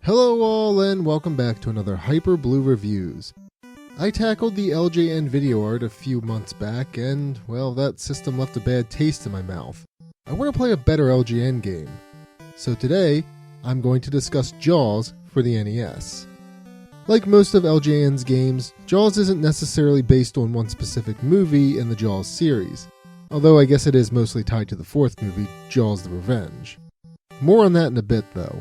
Hello all and welcome back to another Hyp3rblue Reviews. I tackled the LJN video art a few months back and, well, that system left a bad taste in my mouth. I want to play a better LJN game. So today, I'm going to discuss Jaws for the NES. Like most of LJN's games, Jaws isn't necessarily based on one specific movie in the Jaws series, although I guess it is mostly tied to the fourth movie, Jaws the Revenge. More on that in a bit though.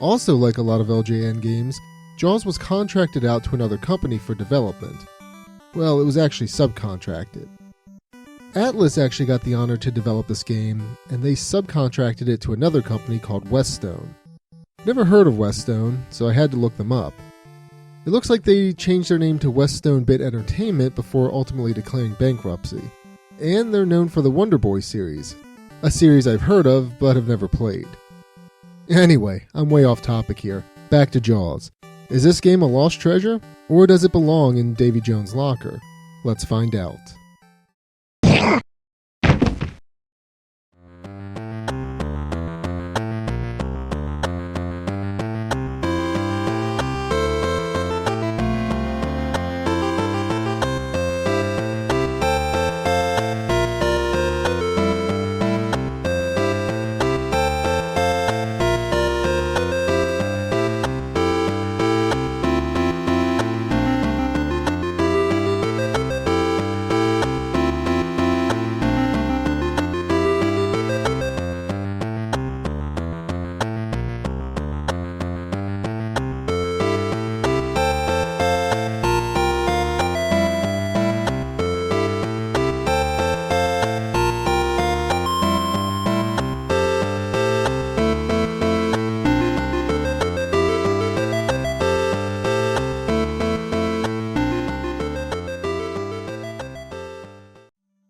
Also, like a lot of LJN games, Jaws was contracted out to another company for development. Well, it was actually subcontracted. Atlas actually got the honor to develop this game, and they subcontracted it to another company called Westone. Never heard of Westone, so I had to look them up. It looks like they changed their name to Westone Bit Entertainment before ultimately declaring bankruptcy. And they're known for the Wonder Boy series, a series I've heard of but have never played. Anyway, I'm way off topic here. Back to Jaws. Is this game a lost treasure, or does it belong in Davy Jones' locker? Let's find out.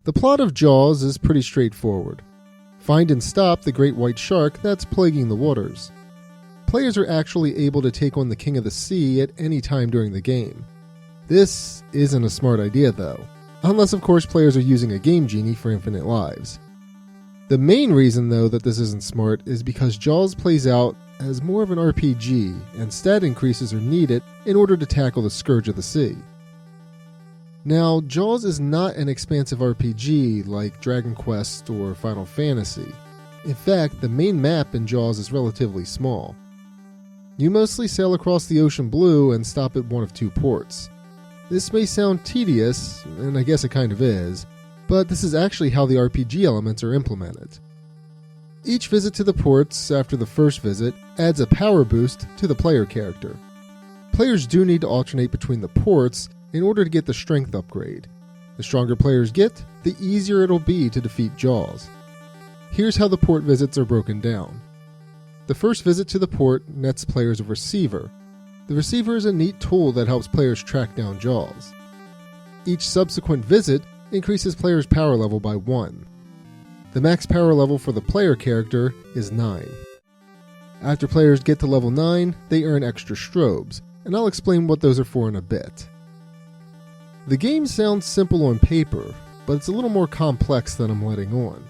The plot of Jaws is pretty straightforward. Find and stop the great white shark that's plaguing the waters. Players are actually able to take on the king of the sea at any time during the game. This isn't a smart idea though, unless of course players are using a game genie for infinite lives. The main reason though that this isn't smart is because Jaws plays out as more of an RPG and stat increases are needed in order to tackle the scourge of the sea. Now, Jaws is not an expansive RPG like Dragon Quest or Final Fantasy. In fact, the main map in Jaws is relatively small. You mostly sail across the ocean blue and stop at one of two ports. This may sound tedious, and I guess it kind of is, but this is actually how the RPG elements are implemented. Each visit to the ports after the first visit adds a power boost to the player character. Players do need to alternate between the ports in order to get the strength upgrade. The stronger players get, the easier it'll be to defeat Jaws. Here's how the port visits are broken down. The first visit to the port nets players a receiver. The receiver is a neat tool that helps players track down Jaws. Each subsequent visit increases players' power level by 1. The max power level for the player character is 9. After players get to level 9, they earn extra strobes, and I'll explain what those are for in a bit. The game sounds simple on paper, but it's a little more complex than I'm letting on.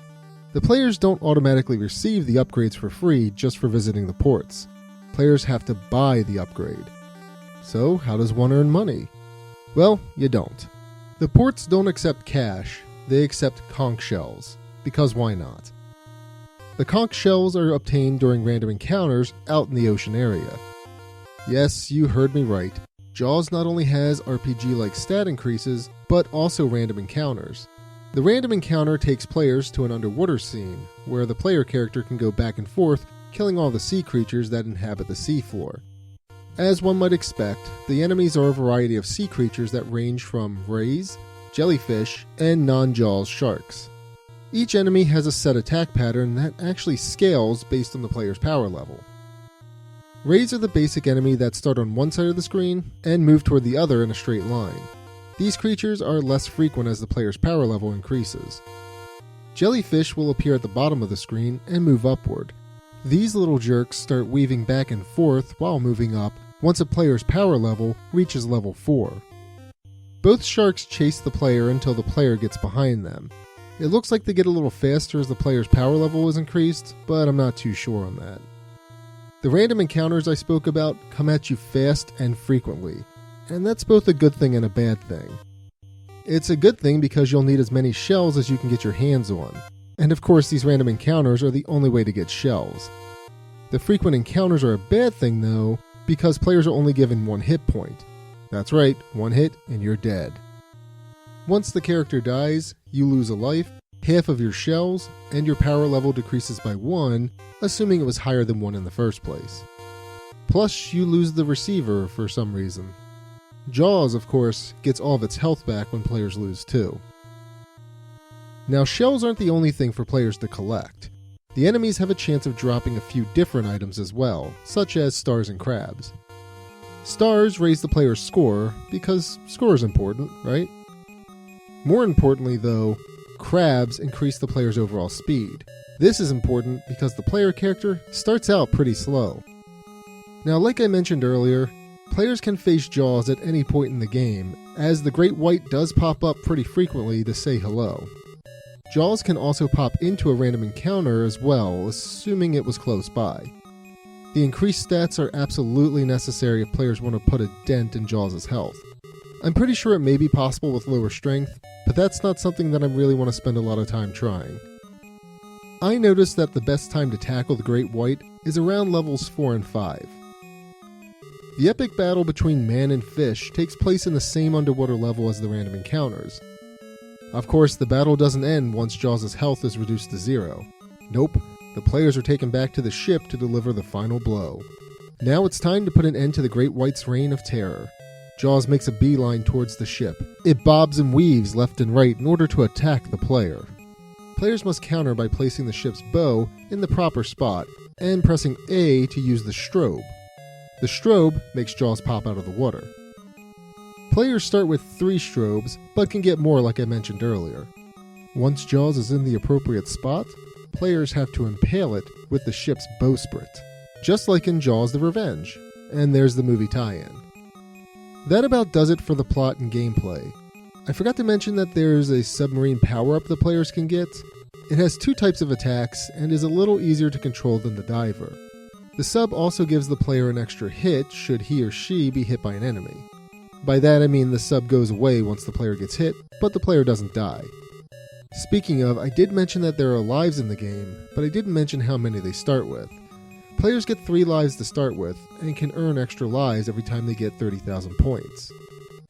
The players don't automatically receive the upgrades for free just for visiting the ports. Players have to buy the upgrade. So how does one earn money? Well, you don't. The ports don't accept cash, they accept conch shells, because why not? The conch shells are obtained during random encounters out in the ocean area. Yes, you heard me right. Jaws not only has RPG-like stat increases, but also random encounters. The random encounter takes players to an underwater scene, where the player character can go back and forth, killing all the sea creatures that inhabit the seafloor. As one might expect, the enemies are a variety of sea creatures that range from rays, jellyfish, and non-Jaws sharks. Each enemy has a set attack pattern that actually scales based on the player's power level. Rays are the basic enemy that start on one side of the screen and move toward the other in a straight line. These creatures are less frequent as the player's power level increases. Jellyfish will appear at the bottom of the screen and move upward. These little jerks start weaving back and forth while moving up once a player's power level reaches level 4. Both sharks chase the player until the player gets behind them. It looks like they get a little faster as the player's power level is increased, but I'm not too sure on that. The random encounters I spoke about come at you fast and frequently, and that's both a good thing and a bad thing. It's a good thing because you'll need as many shells as you can get your hands on, and of course these random encounters are the only way to get shells. The frequent encounters are a bad thing though, because players are only given one hit point. That's right, one hit and you're dead. Once the character dies, you lose a life, half of your shells, and your power level decreases by 1, assuming it was higher than 1 in the first place. Plus, you lose the receiver for some reason. Jaws, of course, gets all of its health back when players lose too. Now, shells aren't the only thing for players to collect. The enemies have a chance of dropping a few different items as well, such as stars and crabs. Stars raise the player's score, because score is important, right? More importantly though, crabs increase the player's overall speed. This is important because the player character starts out pretty slow. Now, like I mentioned earlier, players can face Jaws at any point in the game, as the Great White does pop up pretty frequently to say hello. Jaws can also pop into a random encounter as well, assuming it was close by. The increased stats are absolutely necessary if players want to put a dent in Jaws' health. I'm pretty sure it may be possible with lower strength, but that's not something that I really want to spend a lot of time trying. I noticed that the best time to tackle the Great White is around levels 4 and 5. The epic battle between man and fish takes place in the same underwater level as the random encounters. Of course, the battle doesn't end once Jaws' health is reduced to 0. Nope, the players are taken back to the ship to deliver the final blow. Now it's time to put an end to the Great White's reign of terror. Jaws makes a beeline towards the ship. It bobs and weaves left and right in order to attack the player. Players must counter by placing the ship's bow in the proper spot and pressing A to use the strobe. The strobe makes Jaws pop out of the water. Players start with 3 strobes, but can get more like I mentioned earlier. Once Jaws is in the appropriate spot, players have to impale it with the ship's bowsprit, just like in Jaws the Revenge. And there's the movie tie-in. That about does it for the plot and gameplay. I forgot to mention that there's a submarine power-up the players can get. It has 2 types of attacks and is a little easier to control than the diver. The sub also gives the player an extra hit should he or she be hit by an enemy. By that I mean the sub goes away once the player gets hit, but the player doesn't die. Speaking of, I did mention that there are lives in the game, but I didn't mention how many they start with. Players get 3 lives to start with, and can earn extra lives every time they get 30,000 points.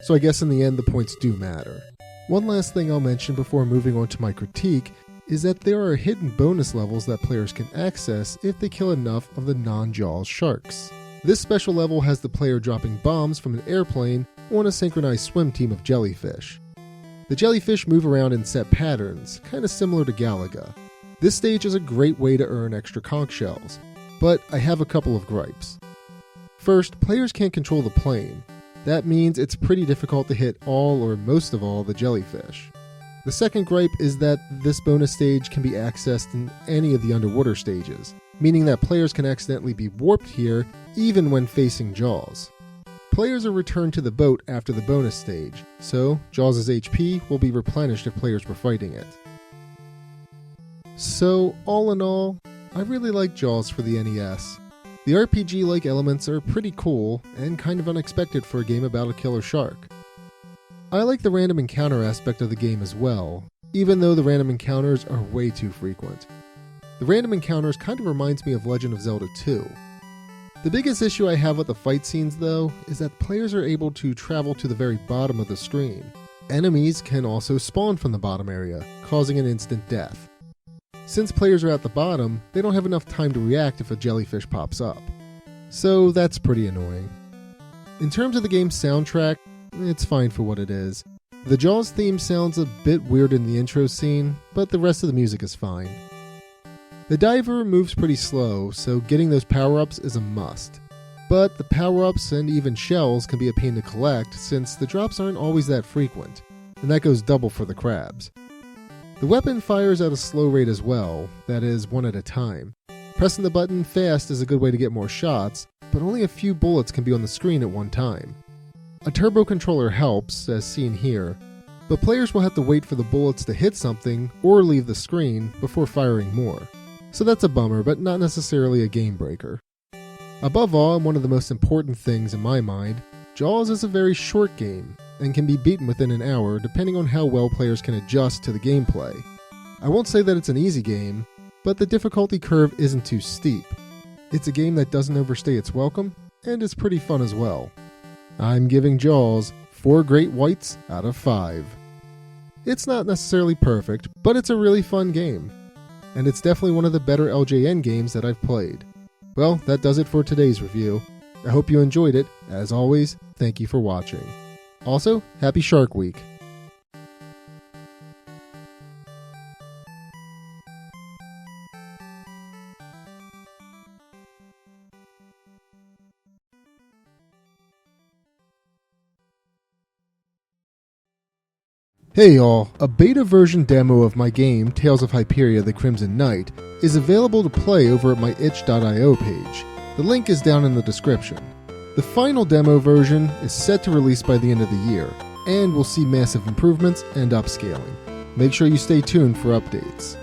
So I guess in the end the points do matter. One last thing I'll mention before moving on to my critique is that there are hidden bonus levels that players can access if they kill enough of the non-Jaws sharks. This special level has the player dropping bombs from an airplane on a synchronized swim team of jellyfish. The jellyfish move around in set patterns, kinda similar to Galaga. This stage is a great way to earn extra conch shells, but I have a couple of gripes. First, players can't control the plane. That means it's pretty difficult to hit all or most of all the jellyfish. The second gripe is that this bonus stage can be accessed in any of the underwater stages, meaning that players can accidentally be warped here even when facing Jaws. Players are returned to the boat after the bonus stage, so Jaws' HP will be replenished if players were fighting it. So, all in all, I really like Jaws for the NES. The RPG-like elements are pretty cool and kind of unexpected for a game about a killer shark. I like the random encounter aspect of the game as well, even though the random encounters are way too frequent. The random encounters kind of reminds me of Legend of Zelda 2. The biggest issue I have with the fight scenes though is that players are able to travel to the very bottom of the screen. Enemies can also spawn from the bottom area, causing an instant death. Since players are at the bottom, they don't have enough time to react if a jellyfish pops up. So that's pretty annoying. In terms of the game's soundtrack, it's fine for what it is. The Jaws theme sounds a bit weird in the intro scene, but the rest of the music is fine. The diver moves pretty slow, so getting those power-ups is a must. But the power-ups and even shells can be a pain to collect since the drops aren't always that frequent, and that goes double for the crabs. The weapon fires at a slow rate as well, that is, one at a time. Pressing the button fast is a good way to get more shots, but only a few bullets can be on the screen at one time. A turbo controller helps, as seen here, but players will have to wait for the bullets to hit something or leave the screen before firing more. So that's a bummer, but not necessarily a game breaker. Above all, and one of the most important things in my mind, Jaws is a very short game and can be beaten within an hour depending on how well players can adjust to the gameplay. I won't say that it's an easy game, but the difficulty curve isn't too steep. It's a game that doesn't overstay its welcome, and is pretty fun as well. I'm giving Jaws 4 great whites out of 5. It's not necessarily perfect, but it's a really fun game, and it's definitely one of the better LJN games that I've played. Well, that does it for today's review. I hope you enjoyed it. As always, thank you for watching. Also, happy Shark Week! Hey y'all, a beta version demo of my game, Tales of Hyperia the Crimson Knight, is available to play over at my itch.io page. The link is down in the description. The final demo version is set to release by the end of the year, and will see massive improvements and upscaling. Make sure you stay tuned for updates.